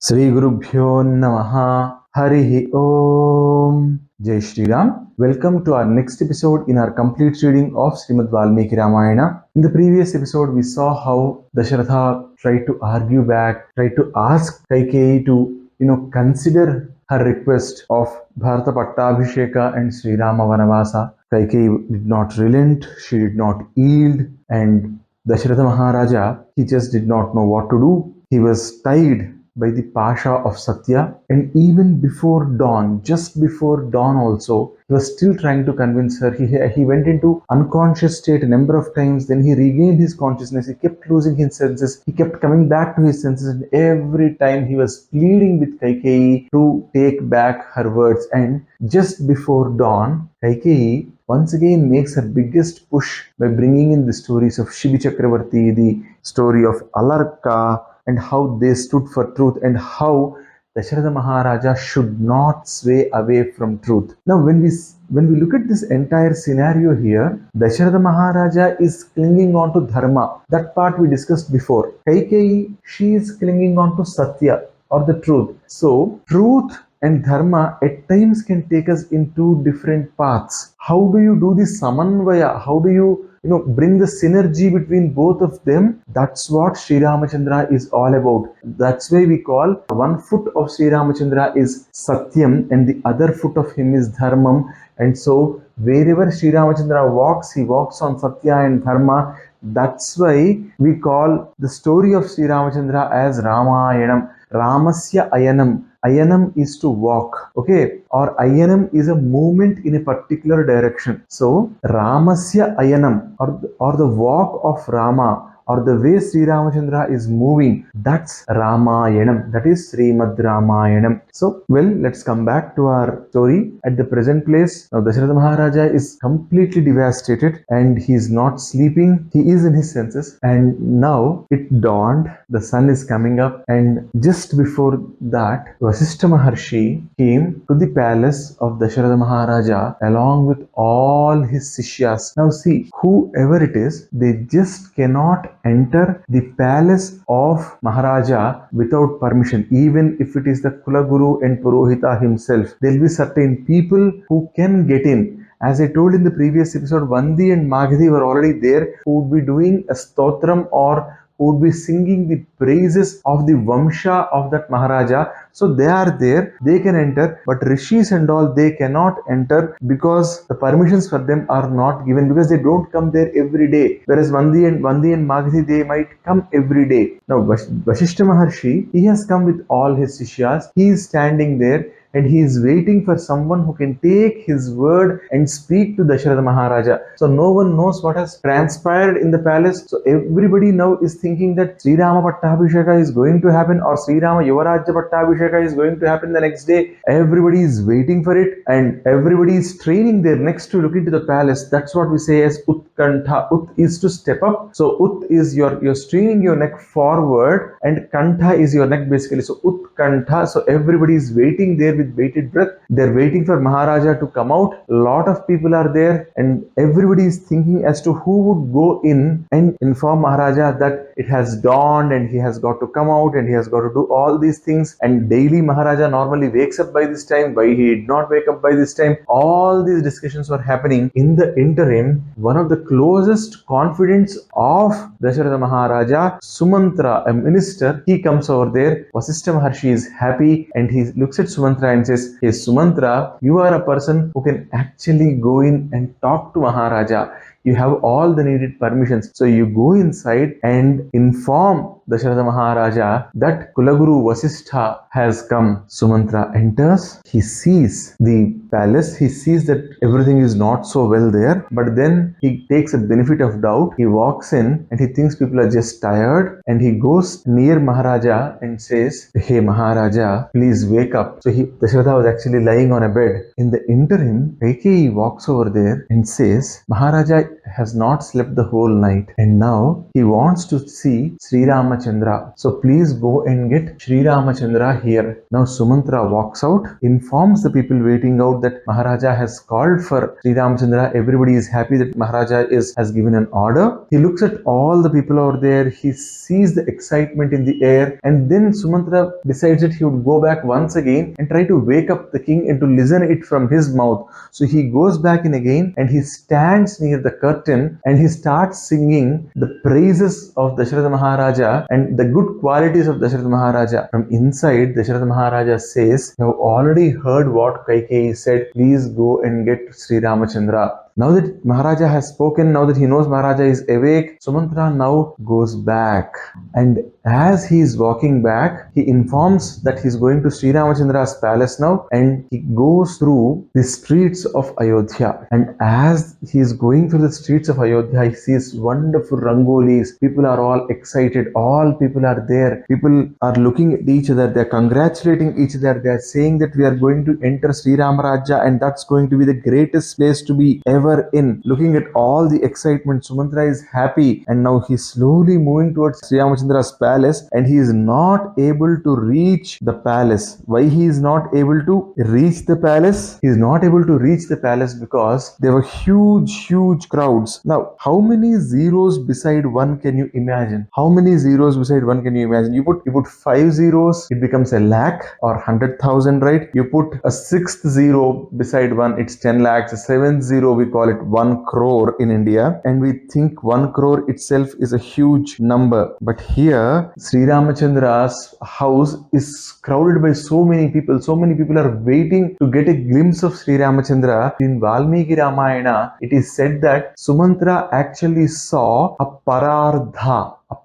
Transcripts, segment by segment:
Sri Gurubhyo Namaha Harihi Om Jai Shri Ram. Welcome to our next episode in our complete reading of Srimad Valmiki Ramayana. In the previous episode, we saw how Dasaratha tried to argue back, tried to ask Kaikeyi to consider her request of Bharata Pattabhisheka and Sri Rama Vanavasa. Kaikeyi did not relent, she did not yield, and Dasaratha Maharaja, he just did not know what to do. He was tied by the Pasha of Satya, and even before dawn, just before dawn also, he was still trying to convince her. He went into unconscious state a number of times, then he regained his consciousness, he kept losing his senses, he kept coming back to his senses, and every time he was pleading with Kaikeyi to take back her words. And just before dawn, Kaikeyi once again makes her biggest push by bringing in the stories of Shibi Chakravarti, the story of Alarka, and how they stood for truth, and how Dasaratha Maharaja should not sway away from truth. Now, when we look at this entire scenario here, Dasaratha Maharaja is clinging on to dharma. That part we discussed before. Kaikeyi, she is clinging on to satya, or the truth. So, truth and dharma at times can take us in two different paths. How do you do this samanvaya? How do you bring the synergy between both of them? That's what SriRamachandra is all about. That's why we call one foot of SriRamachandra is Satyam and the other foot of him is Dharmam. And so wherever SriRamachandra walks, he walks on Satya and Dharma. That's why we call the story of SriRamachandra as Ramayanam. Ramasya Ayanam. Ayanam is to walk, okay? Or Ayanam is a movement in a particular direction. So, Ramasya Ayanam, or the walk of Rama, or the way Sri Ramachandra is moving, that's Ramayanam. That is SrimadRamyanam. So, well, let's come back to our story. At the present place, now Dasaratha Maharaja is completely devastated and he is not sleeping. He is in his senses. And now it dawned, the sun is coming up, and just before that, Vasishtha Maharshi came to the palace of Dasaratha Maharaja along with all his Sishyas. Now see, whoever it is, they just cannot enter the palace of Maharaja without permission, even if it is the Kulaguru and Purohita himself. There will be certain people who can get in. As I told in the previous episode, Vandi and Magadhi were already there, who would be doing a stotram, or who would be singing the praises of the Vamsha of that Maharaja. So they are there, they can enter, but Rishis and all, they cannot enter because the permissions for them are not given, because they don't come there every day. Whereas Vandi and Magadhi, they might come every day. Now Vasishtha Maharshi, he has come with all his Sishyas, he is standing there, and he is waiting for someone who can take his word and speak to Dasaratha Maharaja. So no one knows what has transpired in the palace. So everybody now is thinking that Sri Rama Pattabhisheka is going to happen, or Sri Rama Yuvarajya Pattabhisheka is going to happen the next day. Everybody is waiting for it, and everybody is training their necks to look into the palace. That's what we say as Utkantha. Ut is to step up. So Ut is you're straining your neck forward, and Kantha is your neck basically. So Utkantha. So everybody is waiting there with bated breath. They're waiting for Maharaja to come out. A lot of people are there, and everybody is thinking as to who would go in and inform Maharaja that it has dawned and he has got to come out and he has got to do all these things. And daily Maharaja normally wakes up by this time. Why he did not wake up by this time? All these discussions were happening. In the interim, one of the closest confidants of Dasaratha Maharaja, Sumantra, a minister, he comes over there. Vasishtha Maharshi is happy, and he looks at Sumantra and says, "Hey Sumantra, you are a person who can actually go in and talk to Maharaja. You have all the needed permissions. So you go inside and inform Dasaratha Maharaja that Kulaguru Vasishtha has come." Sumantra enters, he sees the palace, he sees that everything is not so well there, but then he takes a benefit of doubt. He walks in and he thinks people are just tired, and he goes near Maharaja and says, "Hey Maharaja, please wake up." So Dasaratha was actually lying on a bed. In the interim, Kaikeyi walks over there and says, "Maharaja, has not slept the whole night and now he wants to see SriRamachandra. So please go and get SriRamachandra here. Now Sumantra walks out, informs the people waiting out that Maharaja has called for SriRamachandra. Everybody is happy that Maharaja has given an order. He looks at all the people out there. He sees the excitement in the air, and then Sumantra decides that he would go back once again and try to wake up the king and to listen it from his mouth. So he goes back in again and he stands near the curtain and he starts singing the praises of Dasaratha Maharaja and the good qualities of Dasaratha Maharaja. From inside, Dasaratha Maharaja says, "You have already heard what Kaikeyi said. Please go and get SriRamachandra." Now that Maharaja has spoken, now that he knows Maharaja is awake, Sumantra now goes back. And as he is walking back, he informs that he is going to SriRamachandra's palace now, and he goes through the streets of Ayodhya. And as he is going through the streets of Ayodhya, he sees wonderful rangolis. People are all excited. All people are there. People are looking at each other. They are congratulating each other. They are saying that we are going to enter Sri Ramarajya and that's going to be the greatest place to be ever in. Looking at all the excitement, Sumantra is happy and now he's slowly moving towards Sri Ramachandra's palace and he is not able to reach the palace. Why he is not able to reach the palace? He is not able to reach the palace because there were huge crowds. Now, how many zeros beside one can you imagine? How many zeros beside one can you imagine? You put 5 zeros, it becomes a lakh or 100,000, right? You put a 6th zero beside one, it's 10 lakhs. A 7th zero, we call it 1 crore in India, and we think 1 crore itself is a huge number. But here, Sri Ramachandra's house is crowded by so many people. So many people are waiting to get a glimpse of Sri Ramachandra. In Valmiki Ramayana, it is said that Sumantra actually saw a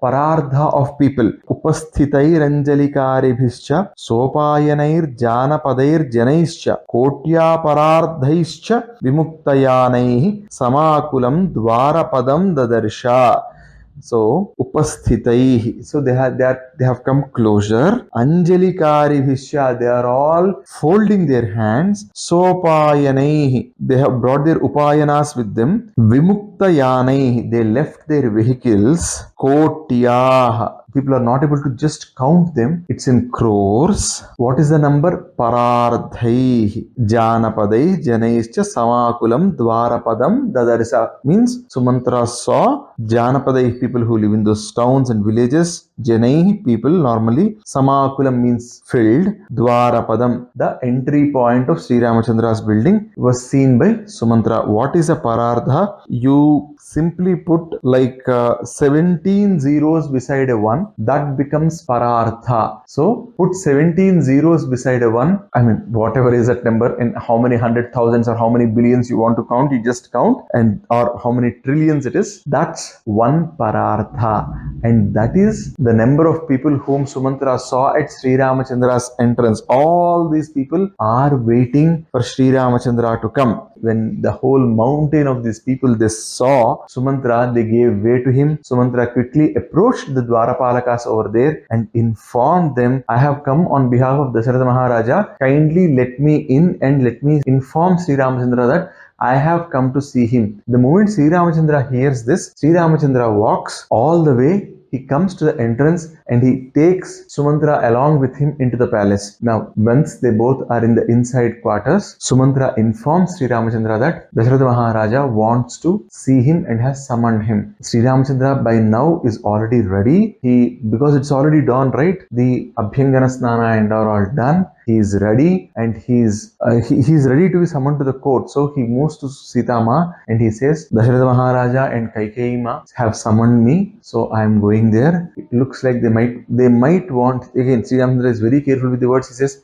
Parartha of people. Upasthitairanjalikaribhischa sopayanair janapadair janaischa kotya parardhaischa vimuktayanaihi samakulam dwarapadam dadarsha. So upasthitaihi. So they have come closer. Anjalikaribhischa. They are all folding their hands. Sopayanaihi. They have brought their upayanas with them. Vimuktayanaihi. They left their vehicles. Kotyaha. People are not able to just count them. It's in crores. What is the number? Parardhaihi. Janapadai janaischa samakulam dwarapadam dadarisa. Means Sumantra saw Janapadai, people who live in those towns and villages. Janai, people normally. Samakulam means filled. Dwarapadam, the entry point of Sri Ramachandra's building, was seen by Sumantra. What is a Parardha? You simply put like 17 zeros beside a 1. That becomes Parartha. So put 17 zeros beside a 1. I mean, whatever is that number, and how many 100,000s or how many billions you want to count, you just count, and or how many trillions it is. That's 1 Parartha. And that is the number of people whom Sumantra saw at Sri Ramachandra's entrance. All these people are waiting for Sri Ramachandra to come. When the whole mountain of these people they saw Sumantra, they gave way to him. Sumantra quickly approached the Dwarapalakas over there and informed them, "I have come on behalf of Dasaratha Maharaja. Kindly let me in and let me inform Sri Ramachandra that I have come to see him." The moment Sri Ramachandra hears this, Sri Ramachandra walks all the way. He comes to the entrance and he takes Sumantra along with him into the palace. Now, once they both are in the inside quarters, Sumantra informs Sri Ramachandra that Dasaratha Maharaja wants to see him and has summoned him. Sri Ramachandra by now is already ready. Because it's already dawn, right? The Abhyangana Snana and are all done. He is ready and he is ready to be summoned to the court. So he moves to Sitama and he says, "Dasaratha Maharaja and Kaikeyi Ma have summoned me, so I am going there." It looks like they might want, again, Sri Ramachandra is very careful with the words. He says,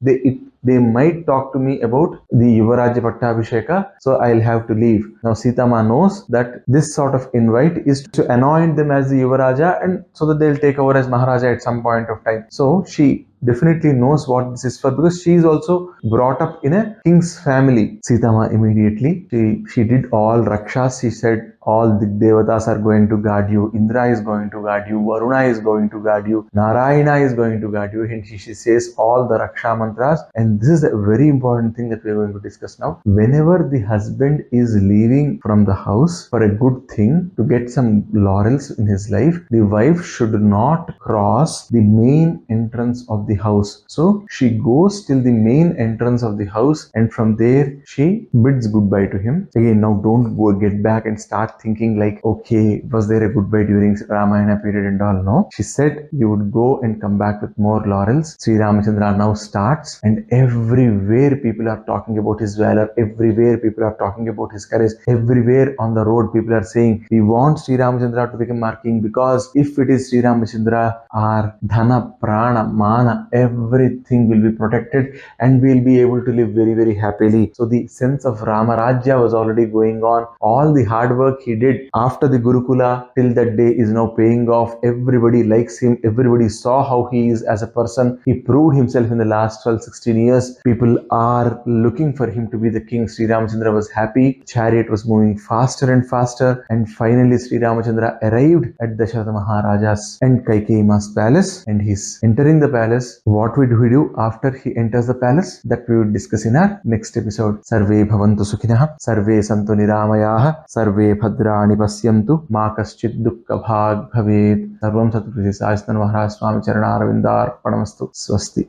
they might talk to me about the Yuvarajya Pattabhisheka, so I'll have to leave. Now Sitama knows that this sort of invite is to anoint them as the Yuvaraja and so that they'll take over as Maharaja at some point of time. So she definitely knows what this is for, because she is also brought up in a king's family. Sitama immediately, she did all rakshas. She said, all the devatas are going to guard you, Indra is going to guard you, Varuna is going to guard you, Narayana is going to guard you, and she says all the raksha mantras. And this is a very important thing that we are going to discuss now. Whenever the husband is leaving from the house for a good thing to get some laurels in his life, the wife should not cross the main entrance of the house. So she goes till the main entrance of the house, and from there she bids goodbye to him. Again, now don't go get back and start thinking like, okay, was there a goodbye during Ramayana period and all? No. She said you would go and come back with more laurels. Sri Ramachandra now starts, and everywhere people are talking about his valor, everywhere people are talking about his courage, everywhere on the road people are saying, we want Sri Ramachandra to become our king, because if it is Sri Ramachandra, our dhana, prana, mana, everything will be protected and we'll be able to live very, very happily. So the sense of Ramarajya was already going on. All the hard work he did after the Gurukula till that day is now paying off. Everybody likes him. Everybody saw how he is as a person. He proved himself in the last 12-16 years. People are looking for him to be the king. Sri Ramachandra was happy. Chariot was moving faster and faster. And finally Sri Ramachandra arrived at Dasaratha Maharaja's and Kaikeyi's palace, and he's entering the palace. What would he do after he enters the palace? That we will discuss in our next episode. Sarve bhavantu sukhinah, sarve santu niramayah, sarve bhadrani pasyantu, ma kaschid dukkha bhag bhavet. Sarvam Satguru Sai Maharaj Swami Charanaravindarpanastu. Swasti.